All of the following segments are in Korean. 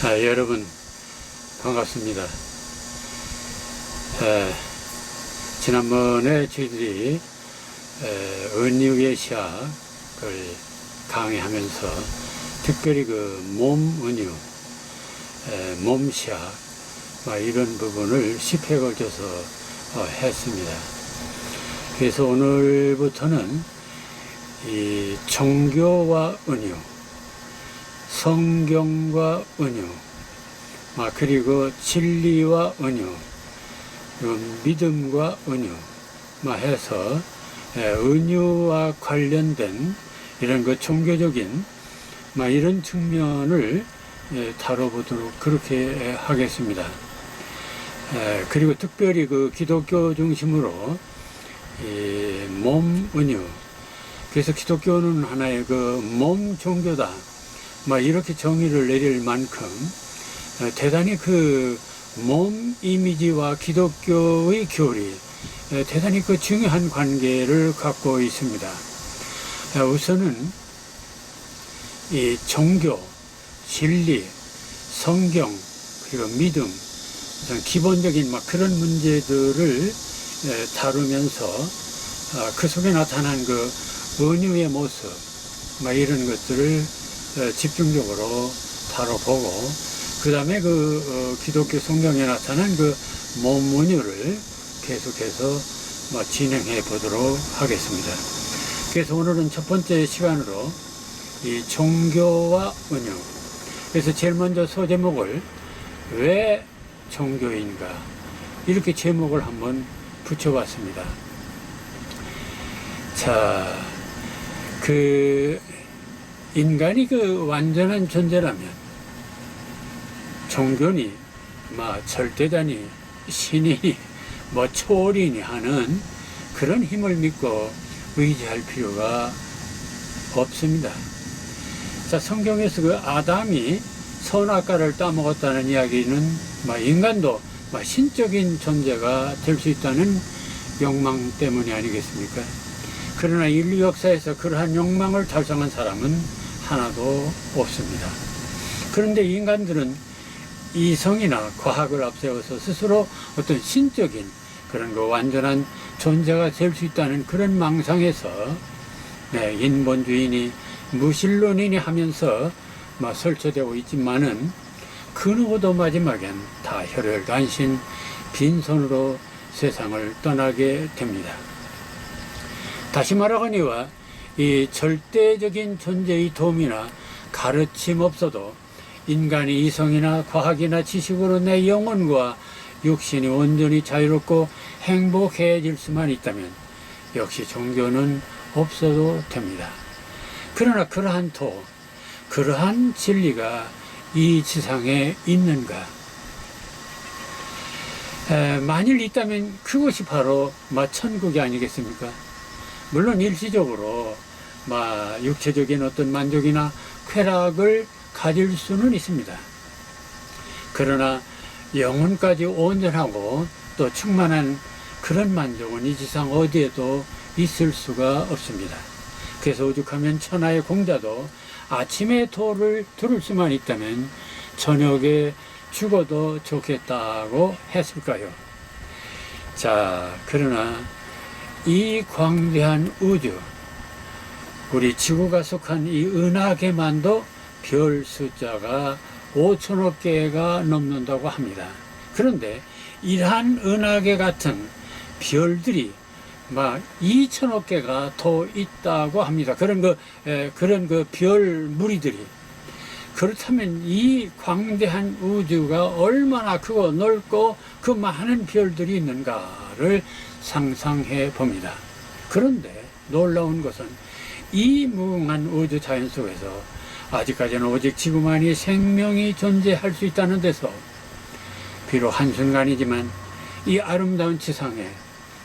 여러분 반갑습니다. 지난번에 저희들이 은유의 시학을 강의하면서 특별히 그 몸은유, 몸시학 이런 부분을 10회 걸쳐서 했습니다. 그래서 오늘부터는 이 종교와 은유, 성경과 은유, 그리고 진리와 은유, 믿음과 은유 해서 은유와 관련된 이런 그 종교적인 이런 측면을 다뤄보도록 그렇게 하겠습니다. 그리고 특별히 그 기독교 중심으로 몸 은유, 그래서 기독교는 하나의 그 몸 종교다 이렇게 정의를 내릴 만큼 대단히 그 몸 이미지와 기독교의 교리 대단히 그 중요한 관계를 갖고 있습니다. 우선은 이 종교, 진리, 성경, 그리고 믿음, 기본적인 그런 문제들을 다루면서 그 속에 나타난 그 은유의 모습 이런 것들을 집중적으로 다뤄보고, 그 다음에 그 기독교 성경에 나타난 그 몸은유를 계속해서 진행해 보도록 하겠습니다. 그래서 오늘은 첫 번째 시간으로 이 종교와 은유, 그래서 제일 먼저 소제목을 왜 종교인가 이렇게 제목을 한번 붙여봤습니다. 자, 그 인간이 그 완전한 존재라면 종교니 절대자니 신이니 초월이니 하는 그런 힘을 믿고 의지할 필요가 없습니다. 자, 성경에서 그 아담이 선악과를 따먹었다는 이야기는 인간도 신적인 존재가 될 수 있다는 욕망 때문이 아니겠습니까? 그러나 인류 역사에서 그러한 욕망을 달성한 사람은 하나도 없습니다. 그런데 인간들은 이성이나 과학을 앞세워서 스스로 어떤 신적인 그런 그 완전한 존재가 될 수 있다는 그런 망상에서 인본주의니 무신론이니 하면서 설치되고 있지만은 그 누구도 마지막엔 다 혈혈단신 빈손으로 세상을 떠나게 됩니다. 다시 말하거니와 이 절대적인 존재의 도움이나 가르침 없어도 인간이 이성이나 과학이나 지식으로 내 영혼과 육신이 온전히 자유롭고 행복해질 수만 있다면 역시 종교는 없어도 됩니다. 그러나 그러한 그러한 진리가 이 지상에 있는가? 만일 있다면 그것이 바로 천국이 아니겠습니까? 물론 일시적으로 육체적인 어떤 만족이나 쾌락을 가질 수는 있습니다. 그러나 영혼까지 온전하고 또 충만한 그런 만족은 이 지상 어디에도 있을 수가 없습니다. 그래서 오죽하면 천하의 공자도 아침에 도를 들을 수만 있다면 저녁에 죽어도 좋겠다고 했을까요? 자, 그러나 이 광대한 우주, 우리 지구가 속한 이 은하계만도 별 숫자가 5천억 개가 넘는다고 합니다. 그런데 이러한 은하계 같은 별들이 2천억 개가 더 있다고 합니다. 그런 그 별 무리들이. 그렇다면 이 광대한 우주가 얼마나 크고 넓고 그 많은 별들이 있는가를 상상해 봅니다. 그런데 놀라운 것은 이 무궁한 우주 자연 속에서 아직까지는 오직 지구만이 생명이 존재할 수 있다는 데서 비록 한순간이지만 이 아름다운 지상에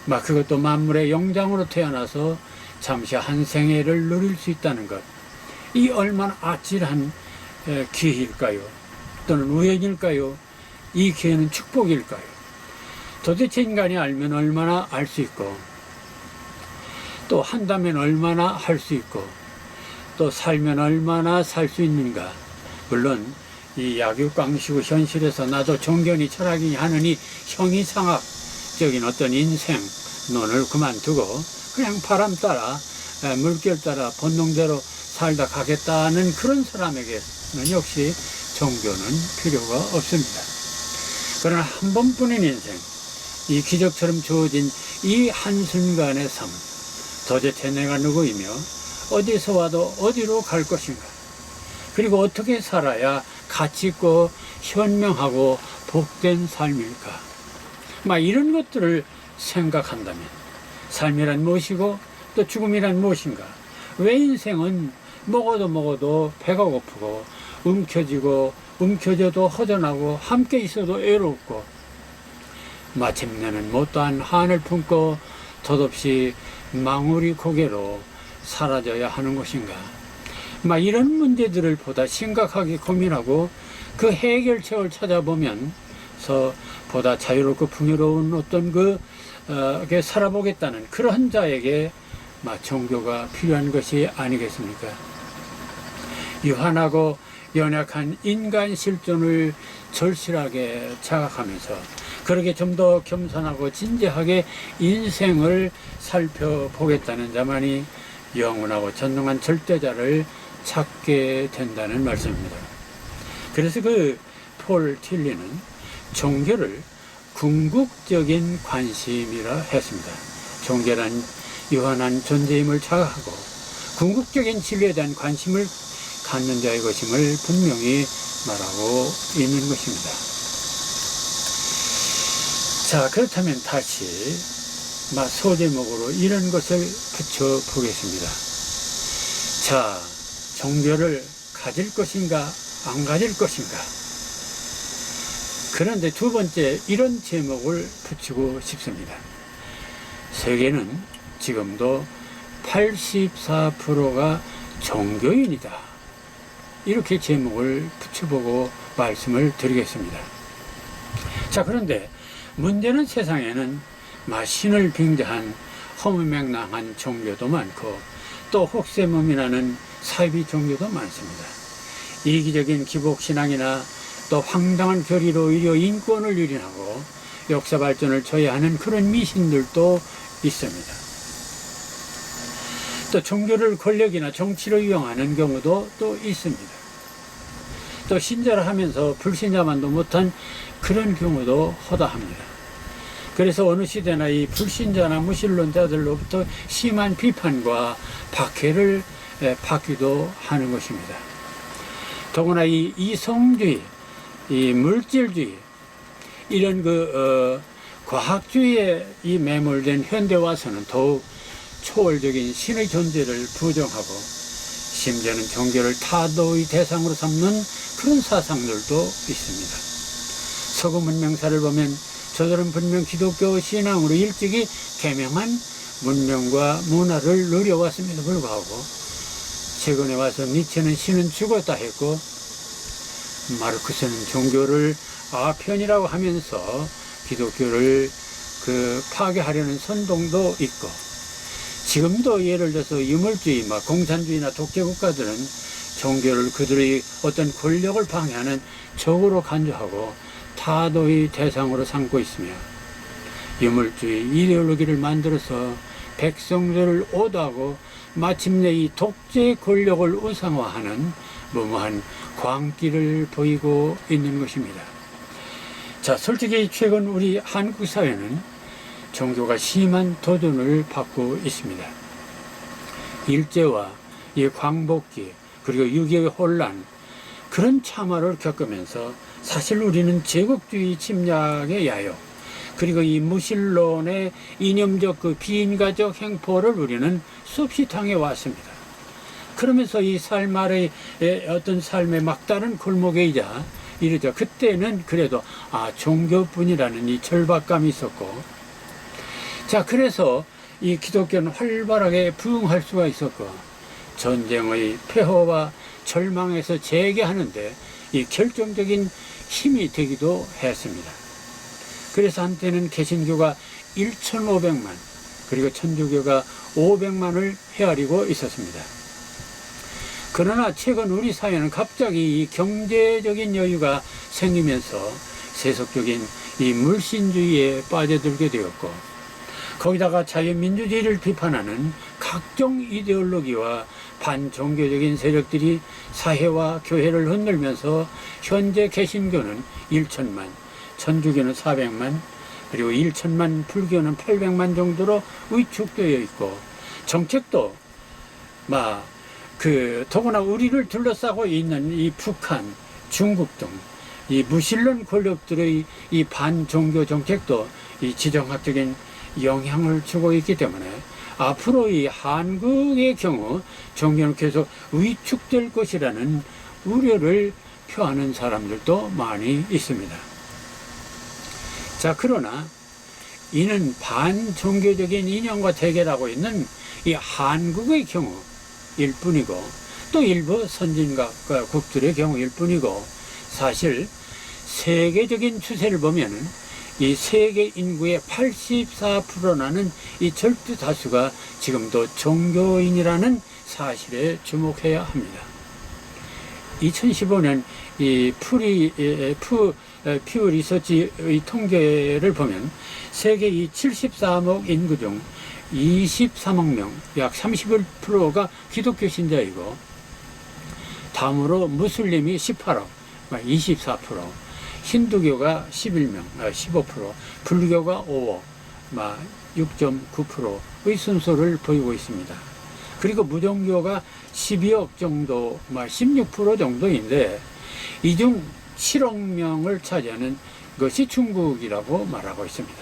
그것도 만물의 영장으로 태어나서 잠시 한 생애를 누릴 수 있다는 것, 이 얼마나 아찔한 기회일까요? 또는 우연일까요? 이 기회는 축복일까요? 도대체 인간이 알면 얼마나 알 수 있고 또 한다면 얼마나 할 수 있고 또 살면 얼마나 살 수 있는가. 물론 이 약육강식의 현실에서 나도 종견이 철학이니 하느니 형이상학적인 어떤 인생론을 그만두고 그냥 바람 따라 물결 따라 본능대로 살다 가겠다는 그런 사람에게는 역시 종교는 필요가 없습니다. 그러나 한 번뿐인 인생, 이 기적처럼 주어진 이 한순간의 삶, 도대체 내가 누구이며 어디서 와도 어디로 갈 것인가, 그리고 어떻게 살아야 가치 있고 현명하고 복된 삶일까, 이런 것들을 생각한다면 삶이란 무엇이고 또 죽음이란 무엇인가, 왜 인생은 먹어도 배가 고프고 움켜쥐도 허전하고 함께 있어도 외롭고 마침내는 못다한 한을 품고 덧없이 망우리 고개로 사라져야 하는 것인가, 이런 문제들을 보다 심각하게 고민하고 그 해결책을 찾아보면서 보다 자유롭고 풍요로운 어떤 살아보겠다는 그런 자에게 종교가 필요한 것이 아니겠습니까? 유한하고 연약한 인간 실존을 절실하게 자각하면서 그렇게 좀 더 겸손하고 진지하게 인생을 살펴보겠다는 자만이 영원하고 전능한 절대자를 찾게 된다는 말씀입니다. 그래서 폴 틸리는 종교를 궁극적인 관심이라 했습니다. 종교란 유한한 존재임을 자각하고 궁극적인 진리에 대한 관심을 갖는 자의 것임을 분명히 말하고 있는 것입니다. 자, 그렇다면 다시 소제목으로 이런 것을 붙여보겠습니다. 자, 종교를 가질 것인가 안 가질 것인가. 그런데 두 번째 이런 제목을 붙이고 싶습니다. 세계는 지금도 84%가 종교인이다. 이렇게 제목을 붙여보고 말씀을 드리겠습니다. 자, 그런데 문제는 세상에는 신을 빙자한 허무맹랑한 종교도 많고 또 혹세무민하는 사이비 종교도 많습니다. 이기적인 기복신앙이나 또 황당한 결의로 오히려 인권을 유린하고 역사 발전을 저해하는 그런 미신들도 있습니다. 또 종교를 권력이나 정치로 이용하는 경우도 또 있습니다. 또 신자를 하면서 불신자만도 못한 그런 경우도 허다합니다. 그래서 어느 시대나 이 불신자나 무신론자들로부터 심한 비판과 박해를 받기도 하는 것입니다. 더구나 이 이성주의, 이 물질주의, 이런 과학주의에 매몰된 현대 와서는 더욱 초월적인 신의 존재를 부정하고 심지어는 종교를 타도의 대상으로 삼는 그런 사상들도 있습니다. 서구 문명사를 보면 저들은 분명 기독교 신앙으로 일찍이 개명한 문명과 문화를 누려왔음에도 불구하고 최근에 와서 니체는 신은 죽었다 했고 마르크스는 종교를 아편이라고 하면서 기독교를 파괴하려는 선동도 있고, 지금도 예를 들어서 유물주의, 공산주의나 독재 국가들은 종교를 그들의 어떤 권력을 방해하는 적으로 간주하고 타도의 대상으로 삼고 있으며, 유물주의 이데올로기를 만들어서 백성들을 오도하고 마침내 이 독재 권력을 우상화하는 무모한 광기를 보이고 있는 것입니다. 자, 솔직히 최근 우리 한국 사회는 종교가 심한 도전을 받고 있습니다. 일제와 이 광복기 그리고 6.25 혼란, 그런 참화를 겪으면서 사실 우리는 제국주의 침략의 야욕 그리고 이 무신론의 이념적 비인가적 행포를 우리는 수없이 당해왔습니다. 그러면서 이 삶 아래 어떤 삶의 막다른 골목에 이르자 그때는 그래도 종교뿐이라는 이 절박감이 있었고, 자, 그래서 이 기독교는 활발하게 부흥할 수가 있었고 전쟁의 폐허와 절망에서 재개하는데 이 결정적인 힘이 되기도 했습니다. 그래서 한때는 개신교가 1,500만 그리고 천주교가 500만을 헤아리고 있었습니다. 그러나 최근 우리 사회는 갑자기 이 경제적인 여유가 생기면서 세속적인 이 물신주의에 빠져들게 되었고, 거기다가 자유민주주의를 비판하는 각종 이데올로기와 반종교적인 세력들이 사회와 교회를 흔들면서 현재 개신교는 1천만, 천주교는 400만, 그리고 1천만, 불교는 800만 정도로 위축되어 있고, 정책도 더구나 우리를 둘러싸고 있는 이 북한, 중국 등 이 무신론 권력들의 이 반종교 정책도 이 지정학적인 영향을 주고 있기 때문에 앞으로 이 한국의 경우 종교는 계속 위축될 것이라는 우려를 표하는 사람들도 많이 있습니다. 자, 그러나 이는 반종교적인 이념과 대결하고 있는 이 한국의 경우일 뿐이고, 또 일부 선진국들의 경우일 뿐이고, 사실 세계적인 추세를 보면은 이 세계 인구의 84%라는 이 절대 다수가 지금도 종교인이라는 사실에 주목해야 합니다. 2015년 이 퓨 리서치의 통계를 보면 세계 이 73억 인구 중 23억 명, 약 31%가 기독교 신자이고, 다음으로 무슬림이 18억, 24%, 힌두교가 11명, 15%, 불교가 5억, 6.9%의 순서를 보이고 있습니다. 그리고 무종교가 12억 정도, 16% 정도인데, 이 중 7억 명을 차지하는 것이 중국이라고 말하고 있습니다.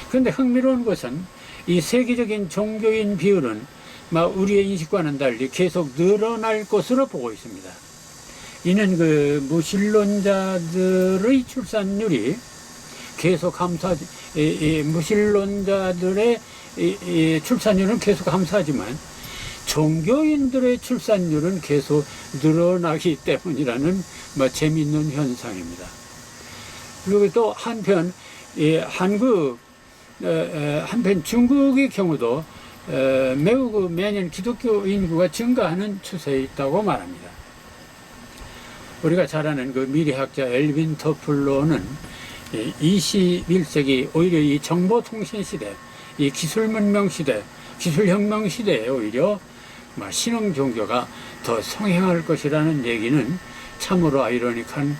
그런데 흥미로운 것은 이 세계적인 종교인 비율은 우리의 인식과는 달리 계속 늘어날 것으로 보고 있습니다. 이는 그 무신론자들의 출산율이 계속 무신론자들의 출산율은 계속 감소하지만 종교인들의 출산율은 계속 늘어나기 때문이라는 재미있는 현상입니다. 그리고 또 한편 중국의 경우도 매우 매년 기독교 인구가 증가하는 추세에 있다고 말합니다. 우리가 잘 아는 그 미래학자 엘빈 터플러는 21세기 오히려 이 정보통신 시대, 이 기술문명 시대, 기술혁명 시대에 오히려 신흥 종교가 더 성행할 것이라는 얘기는 참으로 아이러니한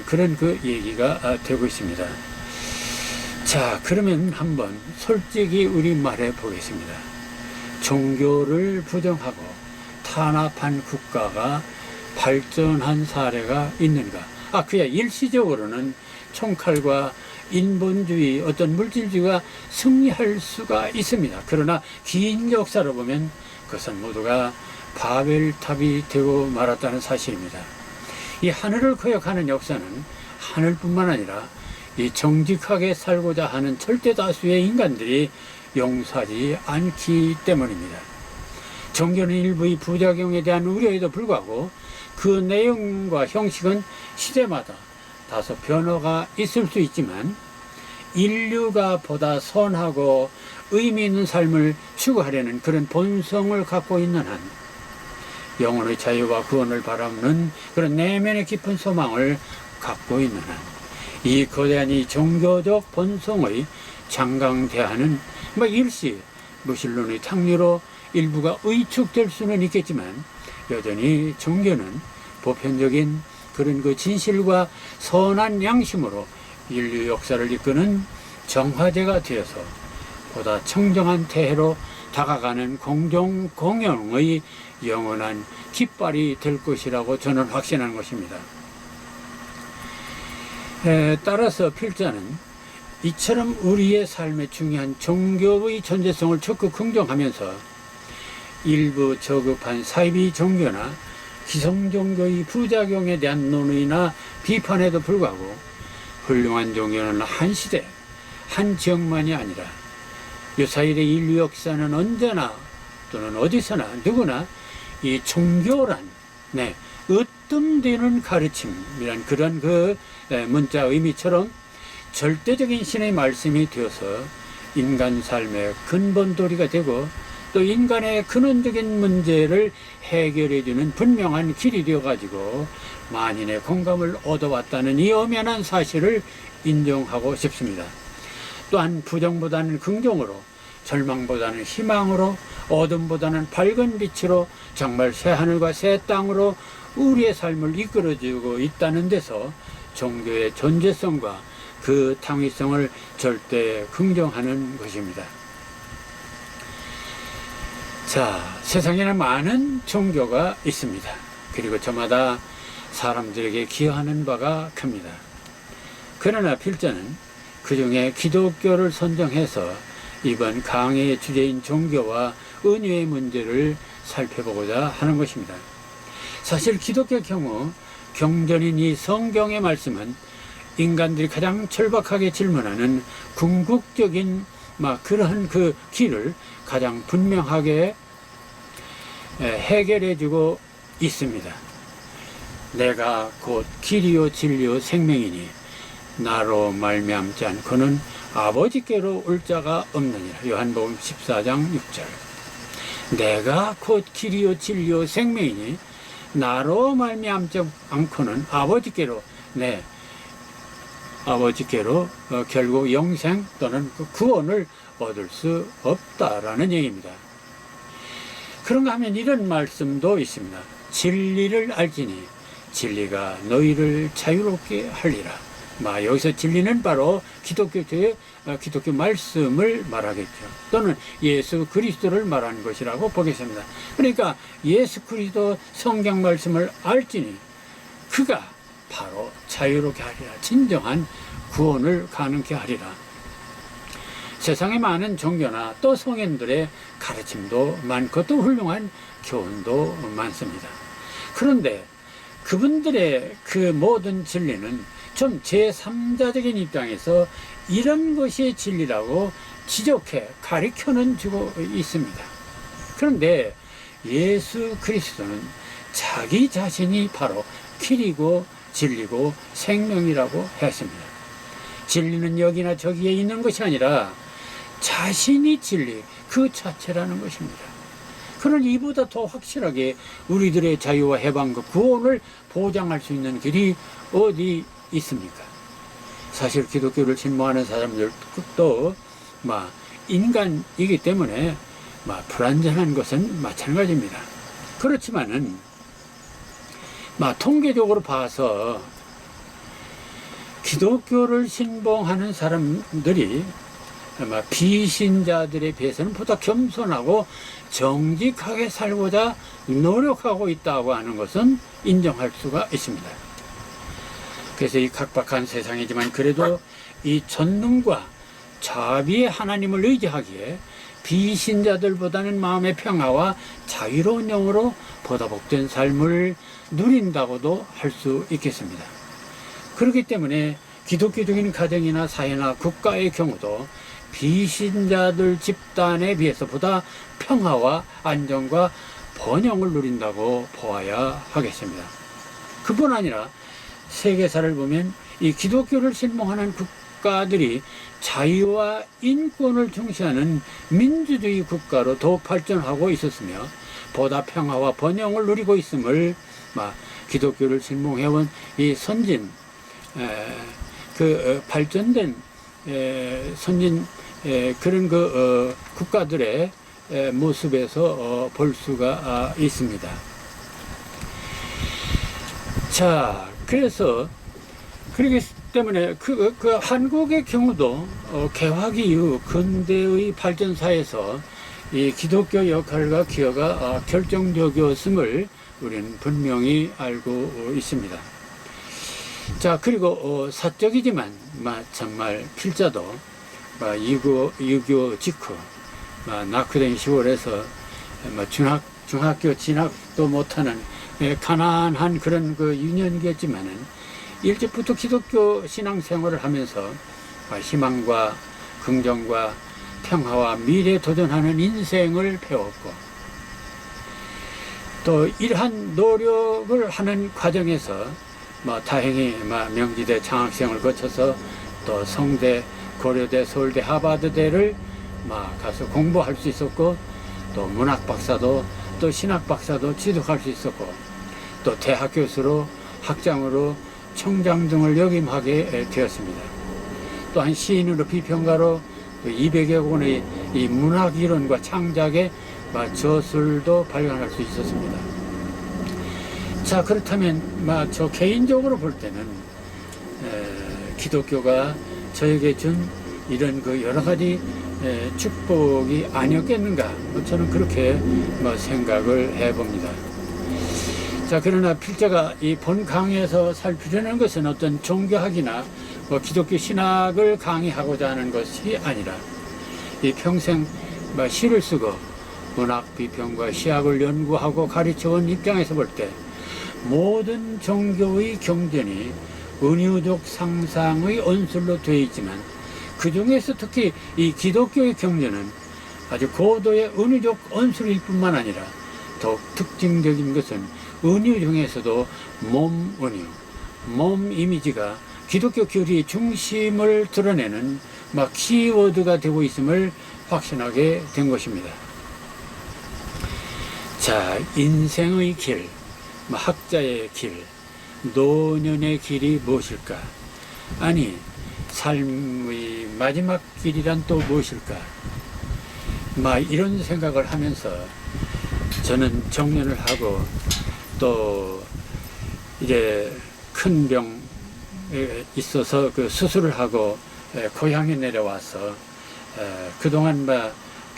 그런 그 얘기가 되고 있습니다. 자, 그러면 한번 솔직히 우리 말해 보겠습니다. 종교를 부정하고 탄압한 국가가 발전한 사례가 있는가? 그야 일시적으로는 총칼과 인본주의, 어떤 물질주의가 승리할 수가 있습니다. 그러나 긴 역사를 보면 그것은 모두가 바벨탑이 되고 말았다는 사실입니다. 이 하늘을 거역하는 역사는 하늘뿐만 아니라 이 정직하게 살고자 하는 절대 다수의 인간들이 용서하지 않기 때문입니다. 종교는 일부의 부작용에 대한 우려에도 불구하고 그 내용과 형식은 시대마다 다소 변화가 있을 수 있지만, 인류가 보다 선하고 의미 있는 삶을 추구하려는 그런 본성을 갖고 있는 한, 영혼의 자유와 구원을 바라는 그런 내면의 깊은 소망을 갖고 있는 한, 이 거대한 이 종교적 본성의 장강대하는 일시 무신론의 탕류로 일부가 의축될 수는 있겠지만, 여전히 종교는 보편적인 그런 그 진실과 선한 양심으로 인류 역사를 이끄는 정화제가 되어서 보다 청정한 태해로 다가가는 공동 공영의 영원한 깃발이 될 것이라고 저는 확신하는 것입니다. 따라서 필자는 이처럼 우리의 삶에 중요한 종교의 존재성을 적극 긍정하면서 일부 저급한 사이비 종교나 기성 종교의 부작용에 대한 논의나 비판에도 불구하고, 훌륭한 종교는 한 시대, 한 지역만이 아니라 유사일의 인류 역사는 언제나 또는 어디서나 누구나 이 종교란 으뜸되는 가르침이란 그런 그 문자 의미처럼 절대적인 신의 말씀이 되어서 인간 삶의 근본도리가 되고 또 인간의 근원적인 문제를 해결해주는 분명한 길이 되어가지고 만인의 공감을 얻어왔다는 이 엄연한 사실을 인정하고 싶습니다. 또한 부정보다는 긍정으로, 절망보다는 희망으로, 어둠보다는 밝은 빛으로 정말 새 하늘과 새 땅으로 우리의 삶을 이끌어주고 있다는 데서 종교의 존재성과 그 당위성을 절대 긍정하는 것입니다. 자, 세상에는 많은 종교가 있습니다. 그리고 저마다 사람들에게 기여하는 바가 큽니다. 그러나 필자는 그 중에 기독교를 선정해서 이번 강의의 주제인 종교와 은유의 문제를 살펴보고자 하는 것입니다. 사실 기독교의 경우 경전인 이 성경의 말씀은 인간들이 가장 절박하게 질문하는 궁극적인 그러한 그 길을 가장 분명하게 해결해주고 있습니다. 내가 곧 길이요 진리요 생명이니 나로 말미암지 않고는 아버지께로 올 자가 없느니라. 요한복음 14장 6절. 내가 곧 길이요 진리요 생명이니 나로 말미암지 않고는 아버지께로, 아버지께로 결국 영생 또는 구원을 얻을 수 없다라는 얘기입니다. 그런가 하면 이런 말씀도 있습니다. 진리를 알지니 진리가 너희를 자유롭게 하리라. 여기서 진리는 바로 기독교 말씀을 말하겠죠. 또는 예수 그리스도를 말하는 것이라고 보겠습니다. 그러니까 예수 그리스도 성경 말씀을 알지니 그가 바로 자유롭게 하리라. 진정한 구원을 가능케 하리라. 세상에 많은 종교나 또 성인들의 가르침도 많고 또 훌륭한 교훈도 많습니다. 그런데 그분들의 그 모든 진리는 좀 제3자적인 입장에서 이런 것이 진리라고 지적해 가르쳐는 주고 있습니다. 그런데 예수 그리스도는 자기 자신이 바로 길이고 진리고 생명이라고 했습니다. 진리는 여기나 저기에 있는 것이 아니라 자신이 진리 그 자체라는 것입니다. 그러니 이보다 더 확실하게 우리들의 자유와 해방과 구원을 보장할 수 있는 길이 어디 있습니까? 사실 기독교를 신봉하는 사람들도 인간이기 때문에 불완전한 것은 마찬가지입니다. 그렇지만은 통계적으로 봐서 기독교를 신봉하는 사람들이 비신자들에 비해서는 보다 겸손하고 정직하게 살고자 노력하고 있다고 하는 것은 인정할 수가 있습니다. 그래서 이 각박한 세상이지만 그래도 이 전능과 자비의 하나님을 의지하기에 비신자들보다는 마음의 평화와 자유로운 영으로 보다 복된 삶을 누린다고도 할 수 있겠습니다. 그렇기 때문에 기독교적인 가정이나 사회나 국가의 경우도 비신자들 집단에 비해서 보다 평화와 안정과 번영을 누린다고 보아야 하겠습니다. 그뿐 아니라 세계사를 보면 이 기독교를 신봉하는 국가들이 자유와 인권을 중시하는 민주주의 국가로 더욱 발전하고 있었으며 보다 평화와 번영을 누리고 있음을 기독교를 신봉해온 이 선진 발전된 선진 그런 국가들의 모습에서 볼 수가 있습니다. 자, 그렇기 때문에 한국의 경우도 개화 이후 근대의 발전사에서 이 기독교 역할과 기여가 결정적이었음을 우리는 분명히 알고 있습니다. 자, 그리고 사적이지만 정말 필자도 6.25 직후 낙후된 시골에서 중학교 진학도 못하는 가난한 그런 유년기였지만은 일찍부터 기독교 신앙생활을 하면서 희망과 긍정과 평화와 미래에 도전하는 인생을 배웠고 또 이러한 노력을 하는 과정에서 다행히 명지대 장학생을 거쳐서 또 성대, 고려대, 서울대, 하버드대를 가서 공부할 수 있었고 또 문학 박사도 또 신학 박사도 취득할 수 있었고, 또 대학 교수로 학장으로 청장 등을 역임하게 되었습니다. 또한 시인으로 비평가로 200여 권의 이 문학 이론과 창작의 저술도 발견할 수 있었습니다. 자, 그렇다면 저 개인적으로 볼 때는 기독교가 저에게 준 이런 그 여러 가지 축복이 아니었겠는가, 저는 그렇게 생각을 해봅니다. 자, 그러나 필자가 이 본 강의에서 살피려는 것은 어떤 종교학이나 기독교 신학을 강의하고자 하는 것이 아니라, 이 평생 시를 쓰고 문학 비평과 시학을 연구하고 가르쳐온 입장에서 볼 때 모든 종교의 경전이 은유적 상상의 언술로 되어 있지만, 그 중에서 특히 이 기독교의 경전은 아주 고도의 은유적 언술일 뿐만 아니라 더욱 특징적인 것은 은유 중에서도 몸 은유, 몸 이미지가 기독교 교리의 중심을 드러내는 키워드가 되고 있음을 확신하게 된 것입니다. 자, 인생의 길, 학자의 길, 노년의 길이 무엇일까? 아니, 삶의 마지막 길이란 또 무엇일까? 이런 생각을 하면서 저는 정년을 하고, 또 이제 큰 병에 있어서 그 수술을 하고 고향에 내려와서 그동안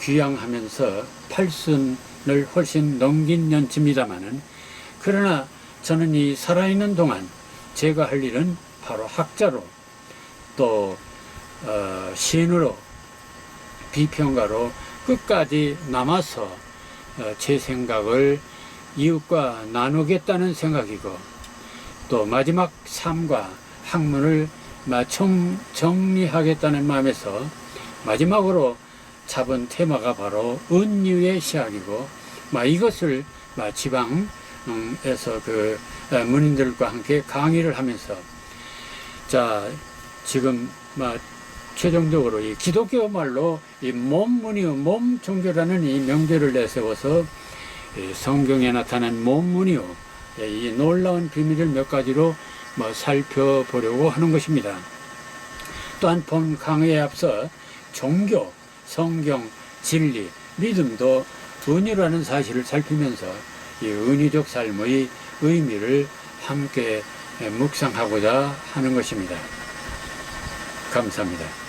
귀향하면서 8순을 훨씬 넘긴 년쯤이다마는, 그러나 저는 이 살아있는 동안 제가 할 일은 바로 학자로, 또 시인으로, 비평가로 끝까지 남아서 제 생각을 이웃과 나누겠다는 생각이고, 또 마지막 삶과 학문을 정리하겠다는 마음에서 마지막으로 잡은 테마가 바로 은유의 시학이고, 이것을 지방에서 그 문인들과 함께 강의를 하면서, 자, 지금 최종적으로 이 기독교 말로 이 몸문이요, 몸 종교라는 이 명제를 내세워서 성경에 나타난 몸문이요, 이 놀라운 비밀을 몇 가지로 살펴보려고 하는 것입니다. 또한 본 강의에 앞서 종교, 성경, 진리, 믿음도 은유라는 사실을 살피면서 이 은유적 삶의 의미를 함께 묵상하고자 하는 것입니다. 감사합니다.